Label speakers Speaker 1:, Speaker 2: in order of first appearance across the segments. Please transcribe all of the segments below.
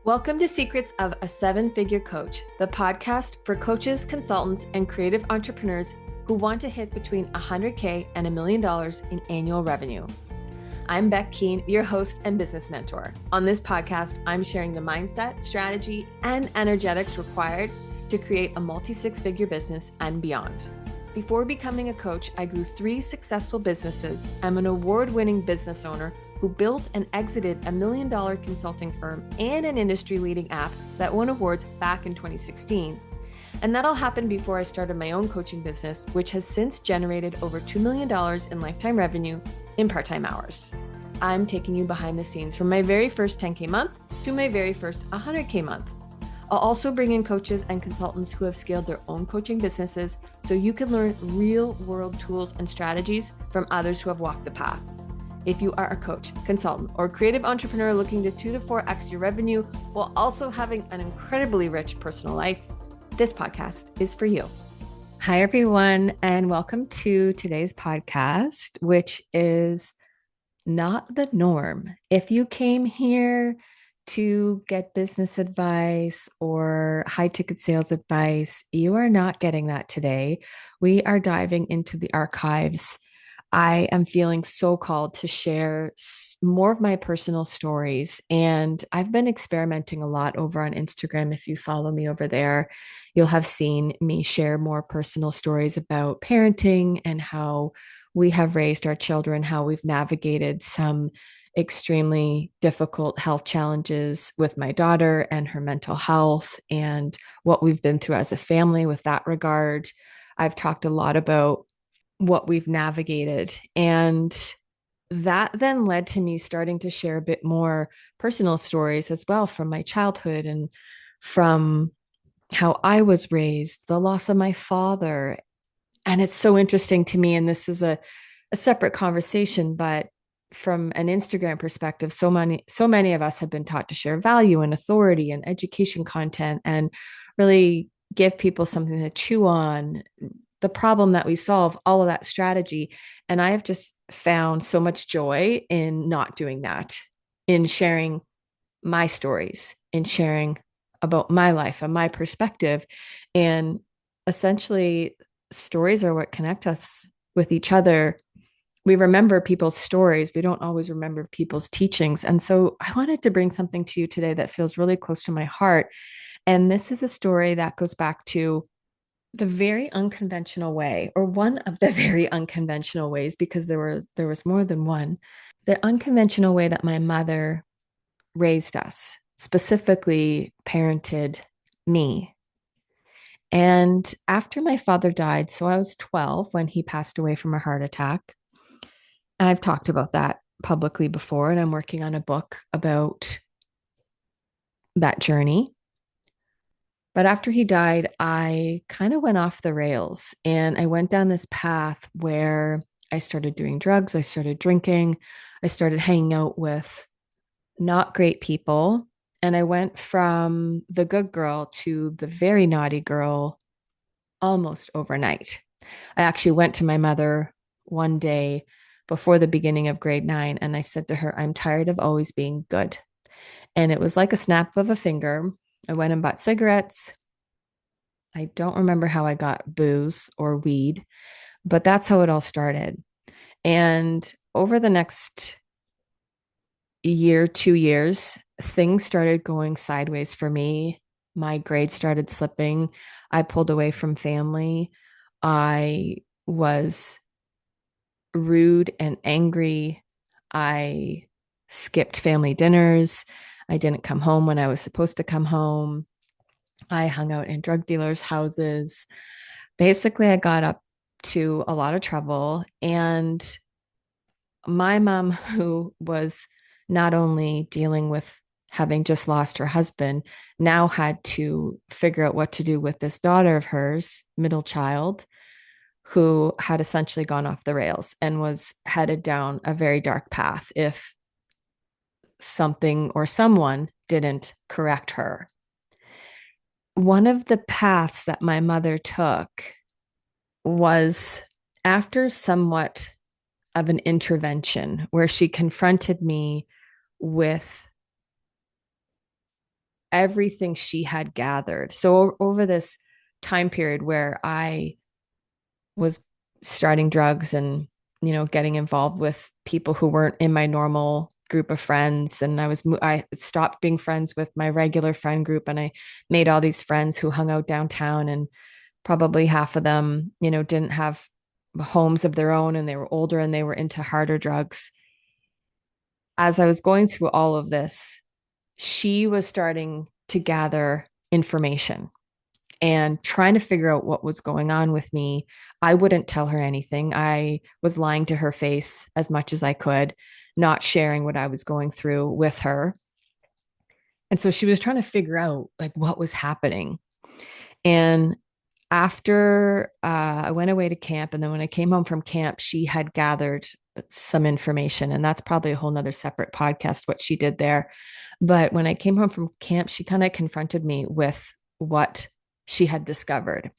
Speaker 1: Welcome to Secrets of a Seven-Figure Coach, the podcast for coaches, consultants, and creative entrepreneurs who want to hit between $100K and $1 million in annual revenue. I'm Beck Keane, your host and business mentor. On this podcast, I'm sharing the mindset, strategy, and energetics required to create a multi-six-figure business and beyond. Before becoming a coach, I grew 3 successful businesses. I'm an award-winning business owner who built and exited $1 million consulting firm and an industry-leading app that won awards back in 2016. And that all happened before I started my own coaching business, which has since generated over $2 million in lifetime revenue in part-time hours. I'm taking you behind the scenes from my very first 10K month to my very first 100K month. I'll also bring in coaches and consultants who have scaled their own coaching businesses so you can learn real-world tools and strategies from others who have walked the path. If you are a coach, consultant, or creative entrepreneur looking to 2 to 4x your revenue while also having an incredibly rich personal life, this podcast is for you. Hi, everyone, and welcome to today's podcast, which is not the norm. If you came here to get business advice or high ticket sales advice, you are not getting that today. We are diving into the archives. I am feeling so called to share more of my personal stories, and I've been experimenting a lot over on Instagram. If you follow me over there, you'll have seen me share more personal stories about parenting and how we have raised our children, how we've navigated some extremely difficult health challenges with my daughter and her mental health, and what we've been through as a family with that regard. I've talked a lot about what we've navigated, and that then led to me starting to share a bit more personal stories as well from my childhood and from how I was raised, the loss of my father. And it's so interesting to me, and this is a separate conversation, but from an Instagram perspective, so many of us have been taught to share value and authority and education content and really give people something to chew on, the problem that we solve, all of that strategy. And I have just found so much joy in not doing that, in sharing my stories, in sharing about my life and my perspective. And essentially, stories are what connect us with each other. We remember people's stories. We don't always remember people's teachings. And so I wanted to bring something to you today that feels really close to my heart. And this is a story that goes back to the very unconventional way, or one of the very unconventional ways, because there was more than one, the unconventional way that my mother raised us, specifically parented me. And after my father died, so I was 12 when he passed away from a heart attack. I've talked about that publicly before, and I'm working on a book about that journey. But after he died, I kind of went off the rails, and I went down this path where I started doing drugs. I started drinking. I started hanging out with not great people. And I went from the good girl to the very naughty girl almost overnight. I actually went to my mother one day before the beginning of grade 9, and I said to her, I'm tired of always being good. And it was like a snap of a finger. I went and bought cigarettes. I don't remember how I got booze or weed, but that's how it all started. And over the next year, 2 years, things started going sideways for me. My grades started slipping. I pulled away from family. I was rude and angry. I skipped family dinners. I didn't come home when I was supposed to come home. I hung out in drug dealers' houses. Basically, I got up to a lot of trouble. And my mom, who was not only dealing with having just lost her husband, now had to figure out what to do with this daughter of hers, middle child, who had essentially gone off the rails and was headed down a very dark path if something or someone didn't correct her. One of the paths that my mother took was after somewhat of an intervention where she confronted me with everything she had gathered. So over this time period where I was starting drugs and, getting involved with people who weren't in my normal group of friends, and I stopped being friends with my regular friend group, and I made all these friends who hung out downtown, and probably half of them, didn't have homes of their own, and they were older and they were into harder drugs. As I was going through all of this, she was starting to gather information and trying to figure out what was going on with me. I wouldn't tell her anything. I was lying to her face as much as I could, not sharing what I was going through with her. And so she was trying to figure out like what was happening. And after I went away to camp, and then when I came home from camp, she had gathered some information, and that's probably a whole nother separate podcast, what she did there. But when I came home from camp, she kind of confronted me with what she had discovered.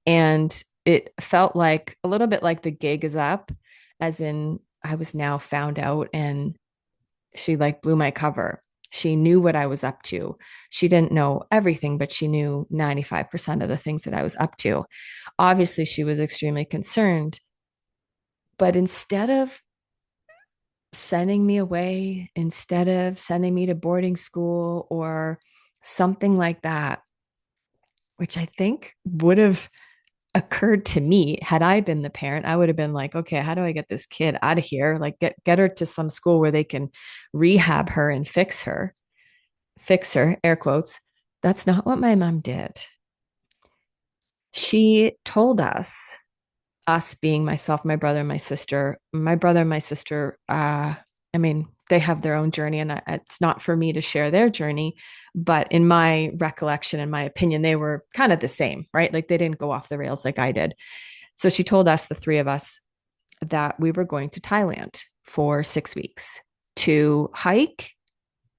Speaker 1: And it felt like a little bit like the gig is up, as in I was now found out, and she like blew my cover. She knew what I was up to. She didn't know everything, but she knew 95% of the things that I was up to. Obviously, she was extremely concerned. But instead of sending me away, instead of sending me to boarding school or something like that, which I think would have occurred to me had I been the parent, I would have been like, okay, how do I get this kid out of here? Like get her to some school where they can rehab her and fix her, air quotes. That's not what my mom did. She told us being myself, my brother and my brother and my sister, I mean, they have their own journey, and it's not for me to share their journey, but in my recollection, in my opinion, they were kind of the same, right? Like they didn't go off the rails like I did. So she told us, the three of us, that we were going to Thailand for 6 weeks to hike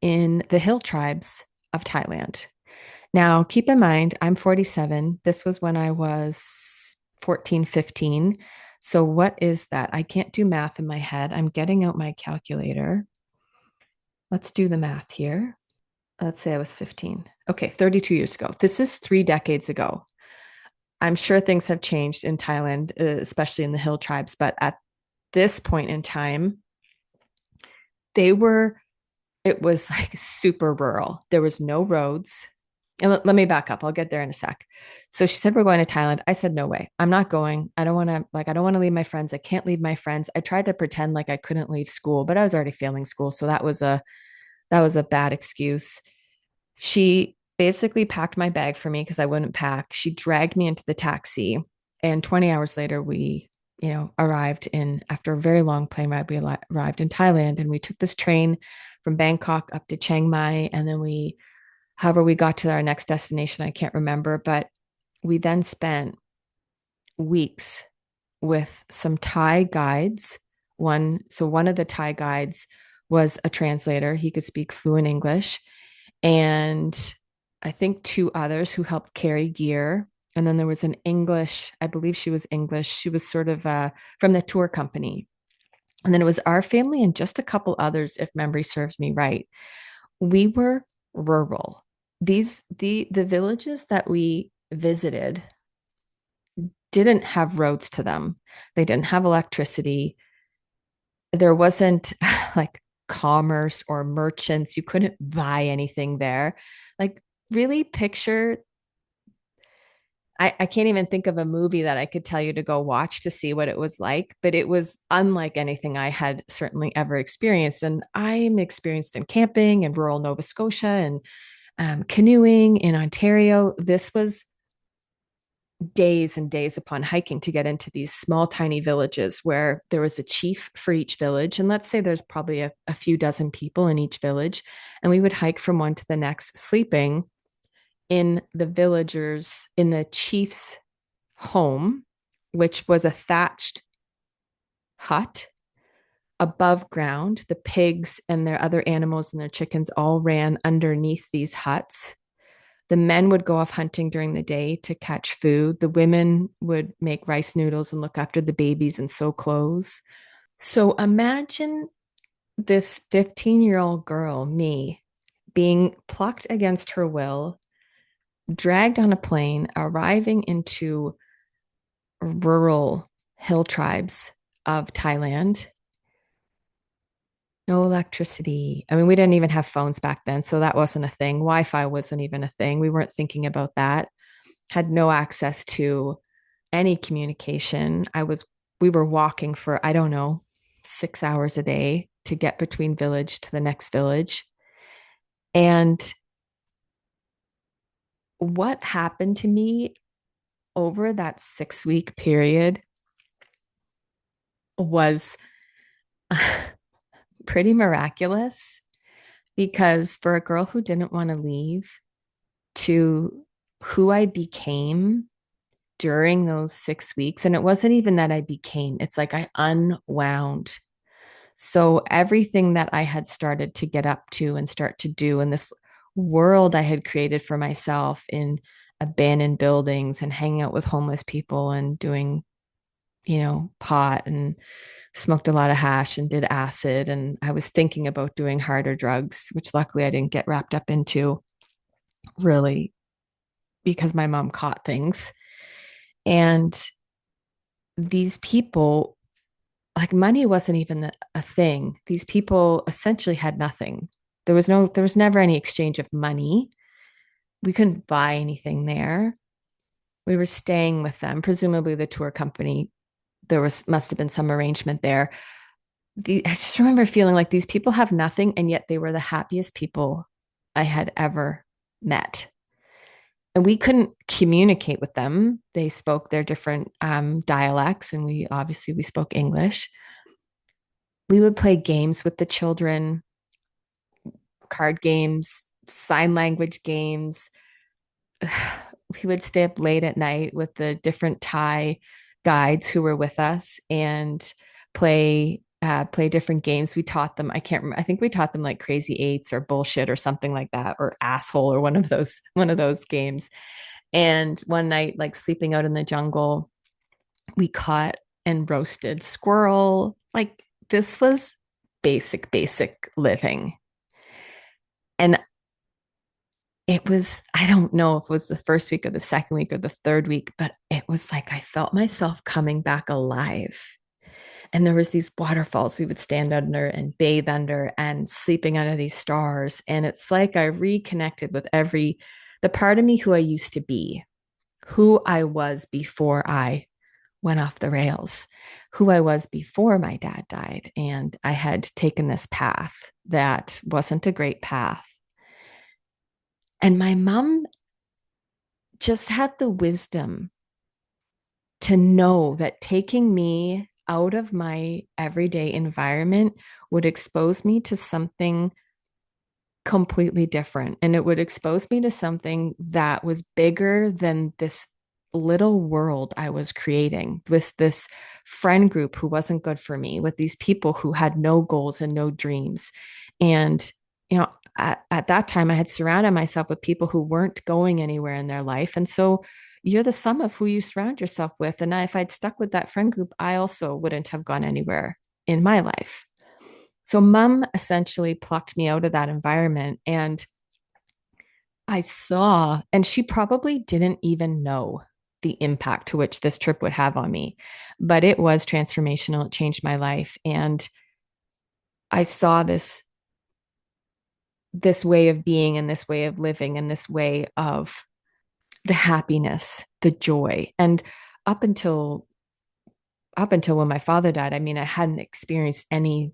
Speaker 1: in the hill tribes of Thailand. Now, keep in mind, I'm 47. This was when I was 14, 15. So, what is that? I can't do math in my head. I'm getting out my calculator. Let's do the math here. Let's say I was 15. Okay, 32 years ago. This is 3 decades ago. I'm sure things have changed in Thailand, especially in the hill tribes, but at this point in time, they were, it was like super rural. There was no roads. And let me back up. I'll get there in a sec. So she said, we're going to Thailand. I said, no way. I'm not going. I don't want to leave my friends. I can't leave my friends. I tried to pretend like I couldn't leave school, but I was already failing school. So that was a bad excuse. She basically packed my bag for me because I wouldn't pack. She dragged me into the taxi. And 20 hours later, we, arrived after a very long plane ride, we arrived in Thailand, and we took this train from Bangkok up to Chiang Mai. And then however, we got to our next destination, I can't remember, but we then spent weeks with some Thai guides. One of the Thai guides was a translator. He could speak fluent English. And I think two others who helped carry gear. And then there was an English, I believe she was English. She was sort of from the tour company. And then it was our family and just a couple others, if memory serves me right. We were rural. The villages that we visited didn't have roads to them. They didn't have electricity. There wasn't like commerce or merchants. You couldn't buy anything there. Like, really picture, I can't even think of a movie that I could tell you to go watch to see what it was like, but it was unlike anything I had certainly ever experienced. And I'm experienced in camping in rural Nova Scotia and canoeing in Ontario. This was days and days upon hiking to get into these small, tiny villages where there was a chief for each village. And let's say there's probably a few dozen people in each village. And we would hike from one to the next, sleeping in the chief's home, which was a thatched hut above ground. The pigs and their other animals and their chickens all ran underneath these huts. The men would go off hunting during the day to catch food. The women would make rice noodles and look after the babies and sew clothes. So imagine this 15-year-old girl, me, being plucked against her will, dragged on a plane, arriving into rural hill tribes of Thailand. No electricity. I mean, we didn't even have phones back then, so that wasn't a thing. Wi-Fi wasn't even a thing. We weren't thinking about that. Had no access to any communication. We were walking for, I don't know, 6 hours a day to get between village to the next village. And what happened to me over that 6 week period was pretty miraculous because for a girl who didn't want to leave to who I became during those 6 weeks, and it wasn't even that I became, it's like I unwound. So everything that I had started to get up to and start to do in this world I had created for myself in abandoned buildings and hanging out with homeless people and doing, pot and smoked a lot of hash and did acid. And I was thinking about doing harder drugs, which luckily I didn't get wrapped up into really because my mom caught things. And these people, like money wasn't even a thing. These people essentially had nothing. There was never any exchange of money. We couldn't buy anything there. We were staying with them, presumably the tour company. Must have been some arrangement there. I just remember feeling like these people have nothing, and yet they were the happiest people I had ever met. And we couldn't communicate with them. They spoke their different dialects, and we spoke English. We would play games with the children, card games, sign language games. We would stay up late at night with the different Thai guides who were with us and play different games. We taught them, I can't remember, I think we taught them like crazy eights or bullshit or something like that, or asshole or one of those games. And one night, like sleeping out in the jungle, we caught and roasted squirrel. Like this was basic living. And it was, I don't know if it was the first week or the second week or the third week, but it was like I felt myself coming back alive. And there was these waterfalls we would stand under and bathe under and sleeping under these stars. And it's like I reconnected with the part of me who I used to be, who I was before I went off the rails, who I was before my dad died. And I had taken this path that wasn't a great path. And my mom just had the wisdom to know that taking me out of my everyday environment would expose me to something completely different. And it would expose me to something that was bigger than this little world I was creating with this friend group who wasn't good for me, with these people who had no goals and no dreams. And, at that time, I had surrounded myself with people who weren't going anywhere in their life. And so you're the sum of who you surround yourself with. And if I'd stuck with that friend group, I also wouldn't have gone anywhere in my life. So mom essentially plucked me out of that environment. And I saw, and she probably didn't even know the impact to which this trip would have on me, but it was transformational. It changed my life. And I saw this way of being and this way of living and this way of the happiness, the joy. And up until when my father died, I mean, I hadn't experienced any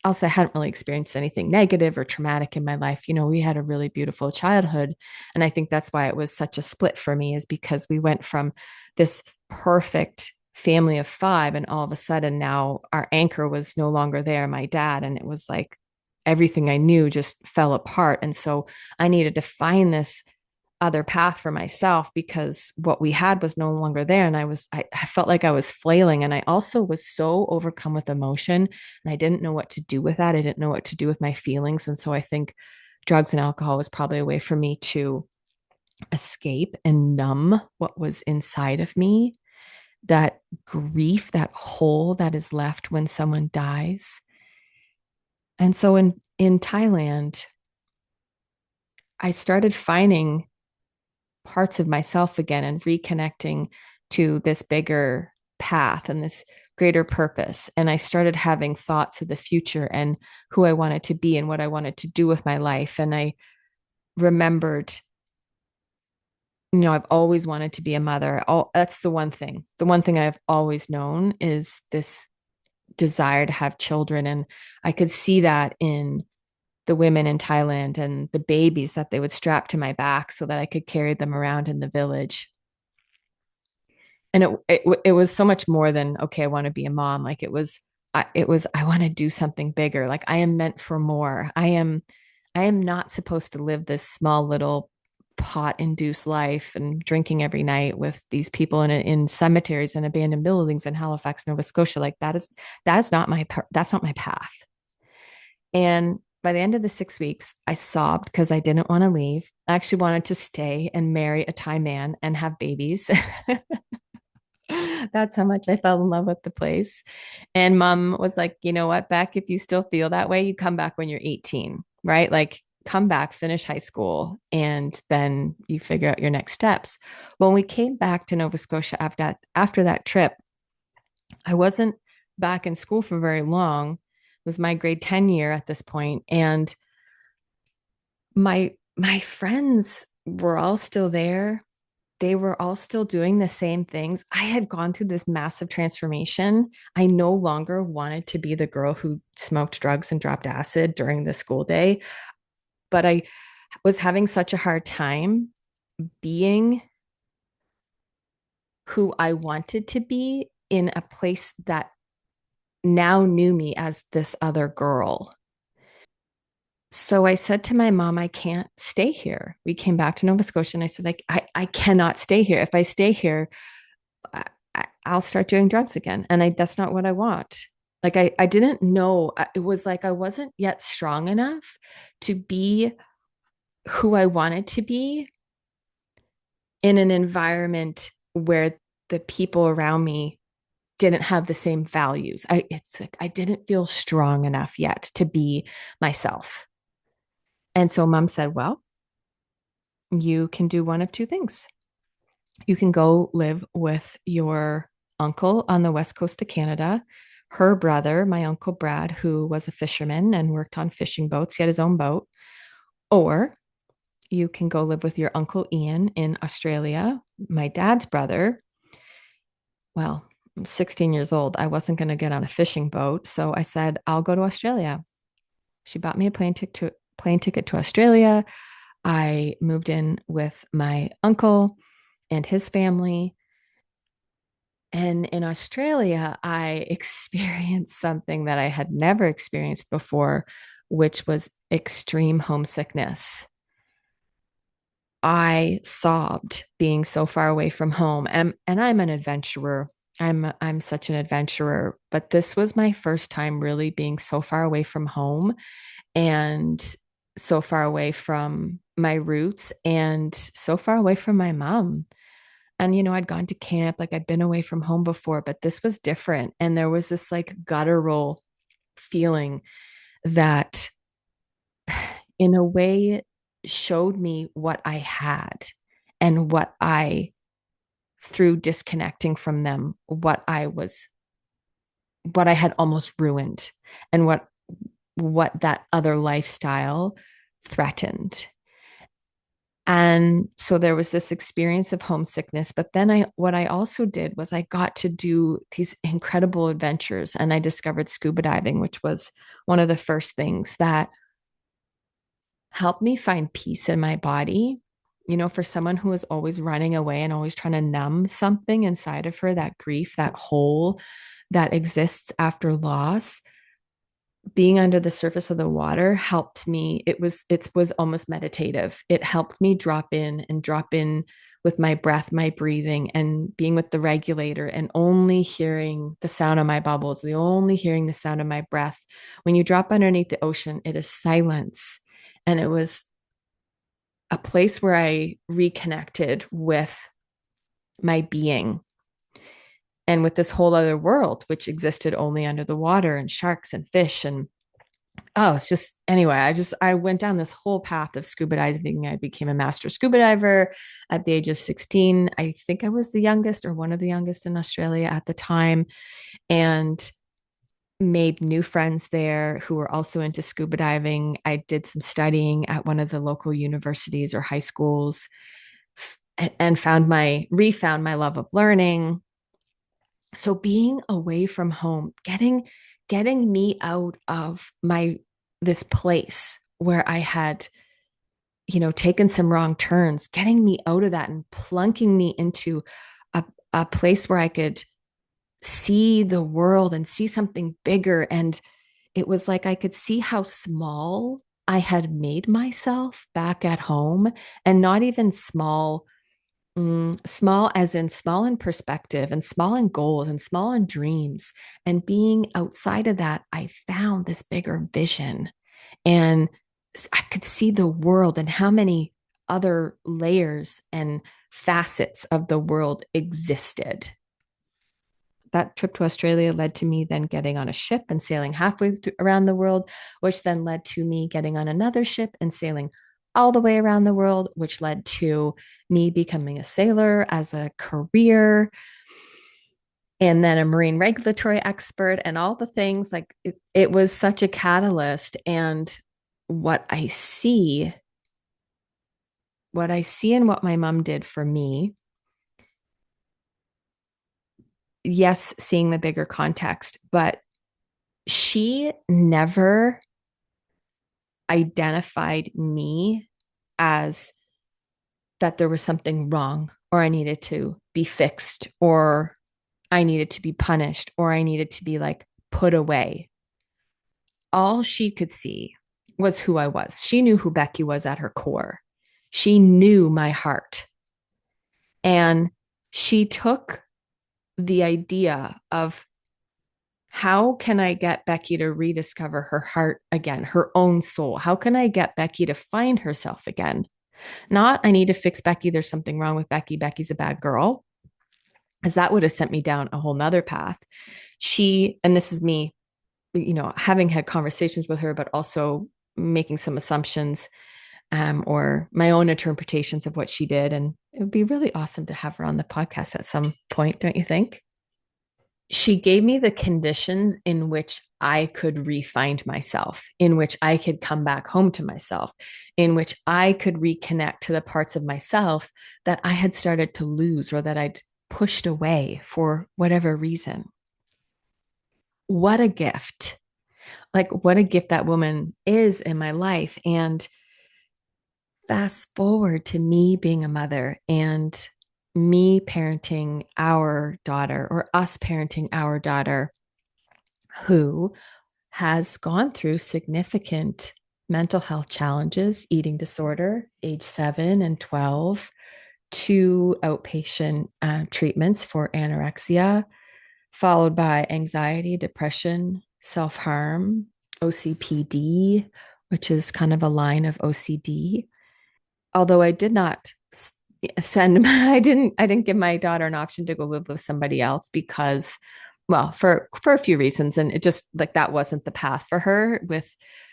Speaker 1: else. I hadn't really experienced anything negative or traumatic in my life. We had a really beautiful childhood. And I think that's why it was such a split for me, is because we went from this perfect family of five, and all of a sudden now our anchor was no longer there, my dad. And it was like everything I knew just fell apart. And so I needed to find this other path for myself because what we had was no longer there. And I felt like I was flailing. And I also was so overcome with emotion, and I didn't know what to do with that. I didn't know what to do with my feelings. And so I think drugs and alcohol was probably a way for me to escape and numb what was inside of me, that grief, that hole that is left when someone dies. And so in Thailand, I started finding parts of myself again and reconnecting to this bigger path and this greater purpose. And I started having thoughts of the future and who I wanted to be and what I wanted to do with my life. And I remembered, I've always wanted to be a mother. Oh, that's the one thing. The one thing I've always known is this desire to have children. And I could see that in the women in Thailand and the babies that they would strap to my back so that I could carry them around in the village. And it was so much more than, okay, I want to be a mom. Like I want to do something bigger. Like I am meant for more. I am not supposed to live this small little pot induced life and drinking every night with these people in cemeteries and abandoned buildings in Halifax, Nova Scotia. Like that's not that's not my path. And by the end of the 6 weeks, I sobbed because I didn't want to leave. I actually wanted to stay and marry a Thai man and have babies. That's how much I fell in love with the place. And mom was like, you know what, Beck, if you still feel that way, you come back when you're 18, right? Like, come back, finish high school, and then you figure out your next steps. When we came back to Nova Scotia after that trip, I wasn't back in school for very long. It was my grade 10 year at this point, and my friends were all still there. They were all still doing the same things. I had gone through this massive transformation. I no longer wanted to be the girl who smoked drugs and dropped acid during the school day, but I was having such a hard time being who I wanted to be in a place that now knew me as this other girl. So I said to my mom, I can't stay here. We came back to Nova Scotia and I said, I cannot stay here. If I stay here, I, will start doing drugs again. And that's not what I want. Like I didn't know. It was like I wasn't yet strong enough to be who I wanted to be in an environment where the people around me didn't have the same values. It's like I didn't feel strong enough yet to be myself. And so mom said, well, you can do one of two things. You can go live with your uncle on the west coast of Canada, her brother, my uncle Brad, who was a fisherman and worked on fishing boats. He had his own boat. Or you can go live with your uncle Ian in Australia, my dad's brother. Well, I'm 16 years old. I wasn't going to get on a fishing boat. So I said, I'll go to Australia. She bought me a plane ticket to Australia. I moved in with my uncle and his family. And in Australia, I experienced something that I had never experienced before, which was extreme homesickness. I sobbed being so far away from home. And I'm an adventurer. I'm such an adventurer, but this was my first time really being so far away from home and so far away from my roots and so far away from my mom. And, I'd gone to camp, like I'd been away from home before, but this was different. And there was this like guttural feeling that, in a way, showed me what I had and what through disconnecting from them, what I had almost ruined and what that other lifestyle threatened. And so there was this experience of homesickness. But then what I also did was I got to do these incredible adventures and I discovered scuba diving, which was one of the first things that helped me find peace in my body. For someone who is always running away and always trying to numb something inside of her, that grief, that hole that exists after loss, being under the surface of the water helped me. It was almost meditative. It helped me drop in with my breath, my breathing, and being with the regulator and only hearing the sound of my bubbles, the only hearing the sound of my breath. When you drop underneath the ocean, it is silence. And it was a place where I reconnected with my being and with this whole other world, which existed only under the water and sharks and fish and Oh, it's just anyway, I went down this whole path of scuba diving. I became a master scuba diver at the age of 16. I think I was the youngest or one of the youngest in Australia at the time, and made new friends there who were also into scuba diving. I did some studying at one of the local universities or high schools, and refound my love of learning. So being away from home, getting me out of my this place where I had, taken some wrong turns, getting me out of that and plunking me into a place where I could see the world and see something bigger. And it was like I could see how small I had made myself back at home, and not even small. Small as in small in perspective and small in goals and small in dreams. And being outside of that, I found this bigger vision, and I could see the world and how many other layers and facets of the world existed. That trip to Australia led to me then getting on a ship and sailing halfway around the world, which then led to me getting on another ship and sailing all the way around the world, which led to me becoming a sailor as a career, and then a marine regulatory expert, and all the things. Like it was such a catalyst. And what I see, and what my mom did for me, yes, seeing the bigger context, but she never identified me as that there was something wrong, or I needed to be fixed, or I needed to be punished, or I needed to be like put away. All she could see was who I was. She knew who Becky was at her core. She knew my heart. And she took the idea of, how can I get Becky to rediscover her heart again, her own soul? How can I get Becky to find herself again? Not, I need to fix Becky. There's something wrong with Becky. Becky's a bad girl, as that would have sent me down a whole nother path. And this is me, having had conversations with her, but also making some assumptions, or my own interpretations of what she did. And it would be really awesome to have her on the podcast at some point, don't you think? She gave me the conditions in which I could re-find myself, in which I could come back home to myself, in which I could reconnect to the parts of myself that I had started to lose or that I'd pushed away for whatever reason. What a gift. Like, what a gift that woman is in my life. And fast forward to me being a mother and me parenting our daughter, or us parenting our daughter, who has gone through significant mental health challenges, eating disorder, age 7 and 12, 2 outpatient treatments for anorexia, followed by anxiety, depression, self harm, OCPD, which is kind of a line of OCD. Although I did not I didn't give my daughter an option to go live with somebody else because, well, for a few reasons, and it just, like, that wasn't the path for her.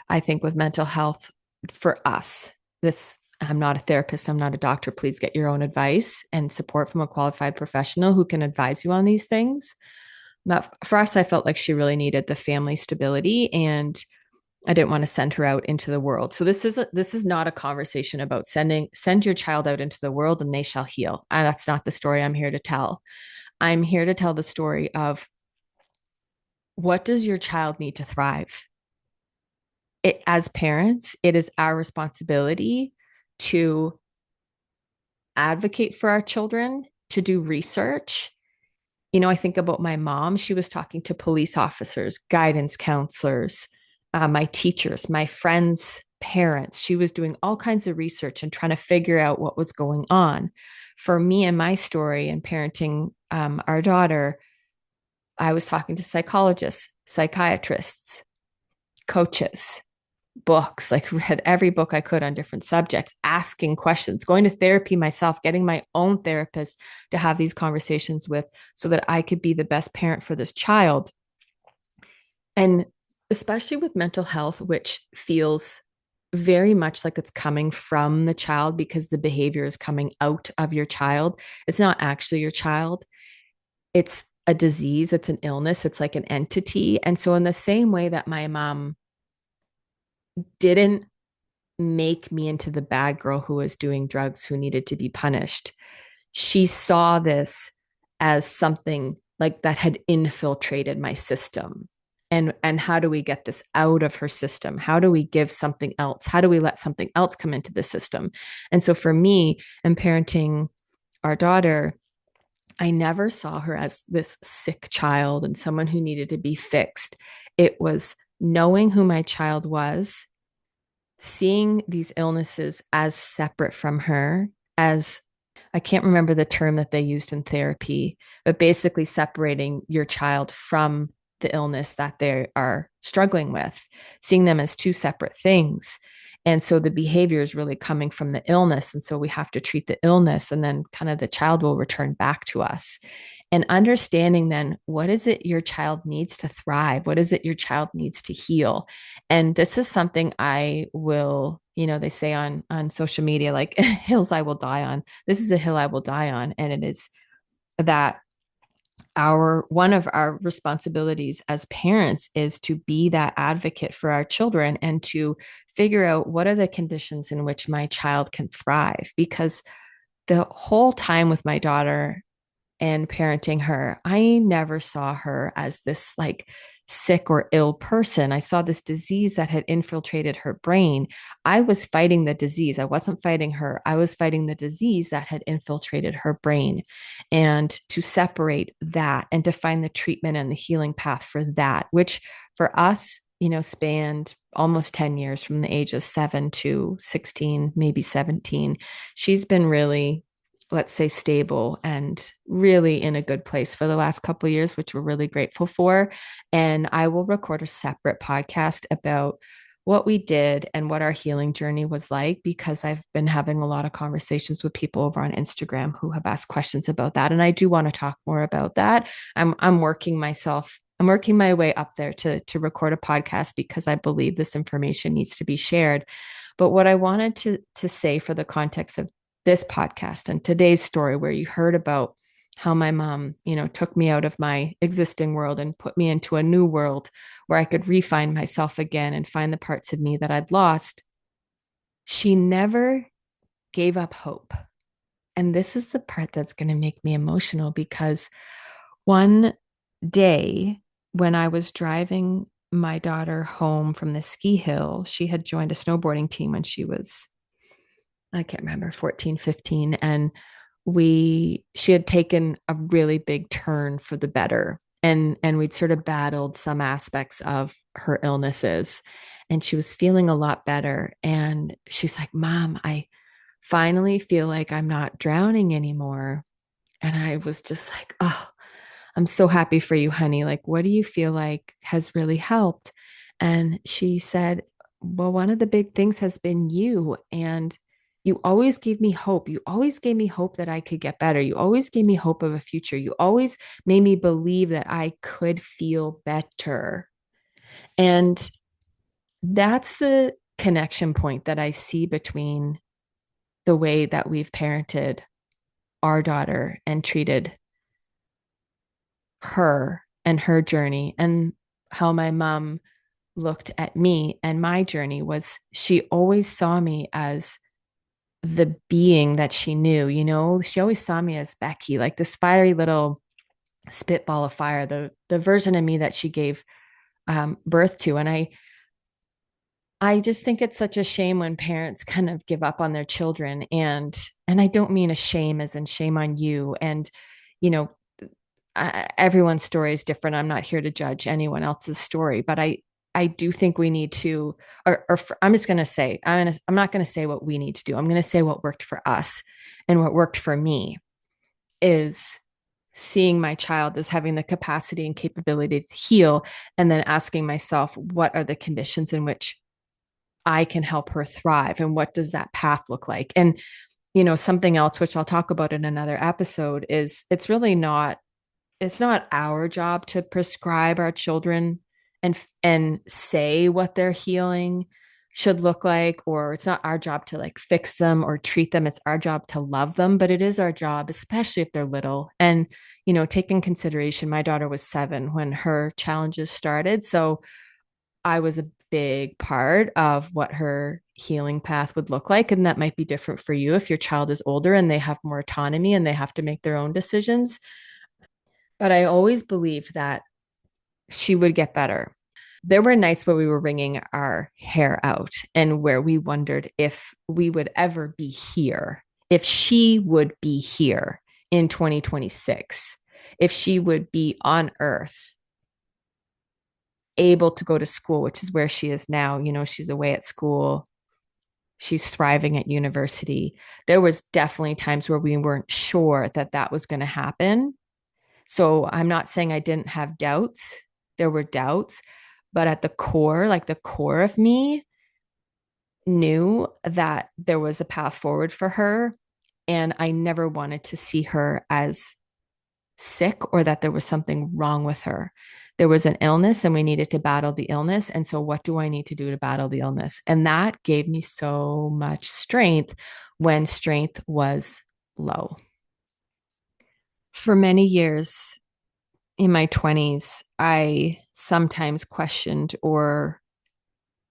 Speaker 1: I think with mental health, for us, this, I'm not a therapist, I'm not a doctor. Please get your own advice and support from a qualified professional who can advise you on these things. But for us, I felt like she really needed the family stability, and I didn't want to send her out into the world. So this is not a conversation about send your child out into the world and they shall heal. That's not the story I'm here to tell. I'm here to tell the story of, what does your child need to thrive? As parents, it is our responsibility to advocate for our children, to do research. I think about my mom. She was talking to police officers, guidance counselors, my teachers, my friends' parents. She was doing all kinds of research and trying to figure out what was going on. For me and my story and parenting our daughter, I was talking to psychologists, psychiatrists, coaches, books, like read every book I could on different subjects, asking questions, going to therapy myself, getting my own therapist to have these conversations with, so that I could be the best parent for this child. And especially with mental health, which feels very much like it's coming from the child because the behavior is coming out of your child. It's not actually your child. It's a disease, it's an illness, it's like an entity. And so, in the same way that my mom didn't make me into the bad girl who was doing drugs, who needed to be punished, she saw this as something like that had infiltrated my system. And how do we get this out of her system? How do we give something else? How do we let something else come into the system? And so for me, and parenting our daughter, I never saw her as this sick child and someone who needed to be fixed. It was knowing who my child was, seeing these illnesses as separate from her, as I can't remember the term that they used in therapy, but basically separating your child from the illness that they are struggling with, seeing them as two separate things. And so the behavior is really coming from the illness. And so we have to treat the illness, and then kind of the child will return back to us. And understanding then, what is it your child needs to thrive? What is it your child needs to heal? And this is something I will, they say on social media, like hills I will die on. This is a hill I will die on. And it is that our one of our responsibilities as parents is to be that advocate for our children and to figure out what are the conditions in which my child can thrive. Because the whole time with my daughter and parenting her, I never saw her as this like sick or ill person. I saw this disease that had infiltrated her brain. I was fighting the disease. I wasn't fighting her. I was fighting the disease that had infiltrated her brain. And to separate that and to find the treatment and the healing path for that, which for us, spanned almost 10 years from the age of 7 to 16, maybe 17. She's been really, let's say, stable and really in a good place for the last couple of years, which we're really grateful for. And I will record a separate podcast about what we did and what our healing journey was like, because I've been having a lot of conversations with people over on Instagram who have asked questions about that. And I do want to talk more about that. I'm working my way up there to record a podcast because I believe this information needs to be shared. But what I wanted to say for the context of this podcast and today's story, where you heard about how my mom, took me out of my existing world and put me into a new world where I could refine myself again and find the parts of me that I'd lost. She never gave up hope. And this is the part that's going to make me emotional, because one day when I was driving my daughter home from the ski hill, she had joined a snowboarding team when she was, I can't remember, 14, 15. And she had taken a really big turn for the better. And we'd sort of battled some aspects of her illnesses. And she was feeling a lot better. And she's like, Mom, I finally feel like I'm not drowning anymore. And I was just like, oh, I'm so happy for you, honey. Like, what do you feel like has really helped? And she said, well, one of the big things has been you. And you always gave me hope. You always gave me hope that I could get better. You always gave me hope of a future. You always made me believe that I could feel better. And that's the connection point that I see between the way that we've parented our daughter and treated her and her journey, and how my mom looked at me and my journey. Was she always saw me as the being that she knew. She always saw me as Becky, like this fiery little spitball of fire, the version of me that she gave birth to. And I just think it's such a shame when parents kind of give up on their children. And I don't mean a shame as in shame on you. And you know everyone's story is different. I'm not here to judge anyone else's story, but I do think we need to, I'm just going to say, I'm not going to say what we need to do. I'm going to say what worked for us. And what worked for me is seeing my child as having the capacity and capability to heal, and then asking myself, what are the conditions in which I can help her thrive? And what does that path look like? And, something else, which I'll talk about in another episode, is it's not our job to prescribe our children and say what their healing should look like, or it's not our job to like fix them or treat them. It's our job to love them, but it is our job, especially if they're little. And, take in consideration, my daughter was 7 when her challenges started. So I was a big part of what her healing path would look like. And that might be different for you if your child is older and they have more autonomy and they have to make their own decisions. But I always believed that she would get better. There were nights where we were wringing our hair out and where we wondered if we would ever be here, if she would be here in 2026, if she would be on earth, able to go to school, which is where she is now. She's away at school. She's thriving at university. There was definitely times where we weren't sure that that was going to happen. So I'm not saying I didn't have doubts. There were doubts, but at the core, like the core of me knew that there was a path forward for her. And I never wanted to see her as sick or that there was something wrong with her. There was an illness and we needed to battle the illness. And so, what do I need to do to battle the illness? And that gave me so much strength when strength was low. For many years in my 20s, I sometimes questioned or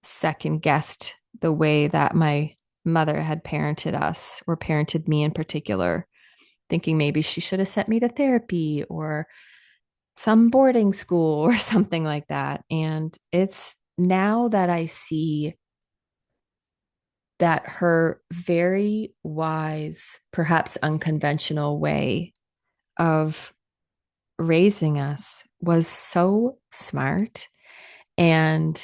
Speaker 1: second guessed the way that my mother had parented us or parented me in particular, thinking maybe she should have sent me to therapy or some boarding school or something like that. And it's now that I see that her very wise, perhaps unconventional way of raising us was so smart. And,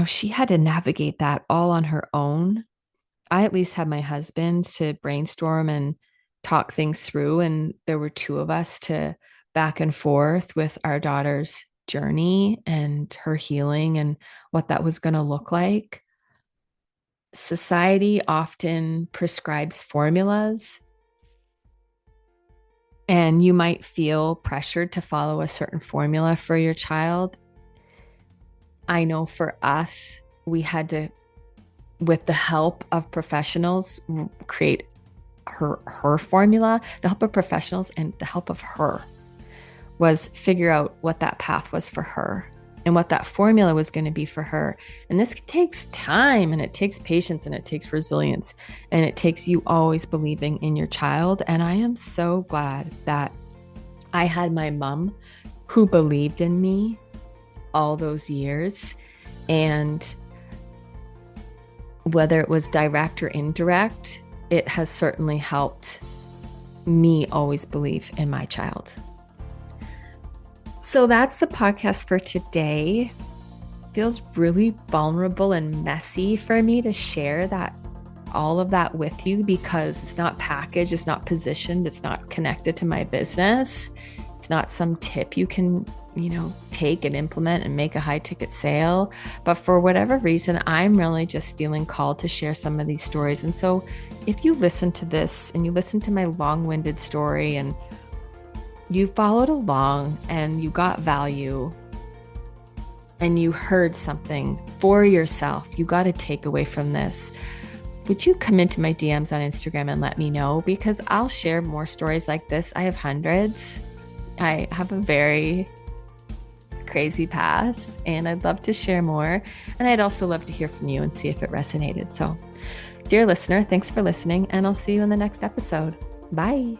Speaker 1: she had to navigate that all on her own. I at least had my husband to brainstorm and talk things through. And there were 2 of us to back and forth with our daughter's journey and her healing and what that was going to look like. Society often prescribes formulas, and you might feel pressured to follow a certain formula for your child. I know for us, we had to, with the help of professionals, create her formula. The help of professionals and the help of her was figure out what that path was for her and what that formula was going to be for her. And this takes time, and it takes patience, and it takes resilience, and it takes you always believing in your child. And I am so glad that I had my mom who believed in me all those years. And whether it was direct or indirect, it has certainly helped me always believe in my child. So that's the podcast for today. Feels really vulnerable and messy for me to share all of that with you, because it's not packaged, it's not positioned, it's not connected to my business. It's not some tip you can, take and implement and make a high ticket sale. But for whatever reason, I'm really just feeling called to share some of these stories. And so if you listen to this and you listen to my long-winded story and you followed along and you got value and you heard something for yourself, you got a takeaway from this, would you come into my DMs on Instagram and let me know? Because I'll share more stories like this. I have hundreds. I have a very crazy past, and I'd love to share more. And I'd also love to hear from you and see if it resonated. So, dear listener, thanks for listening, and I'll see you in the next episode. Bye.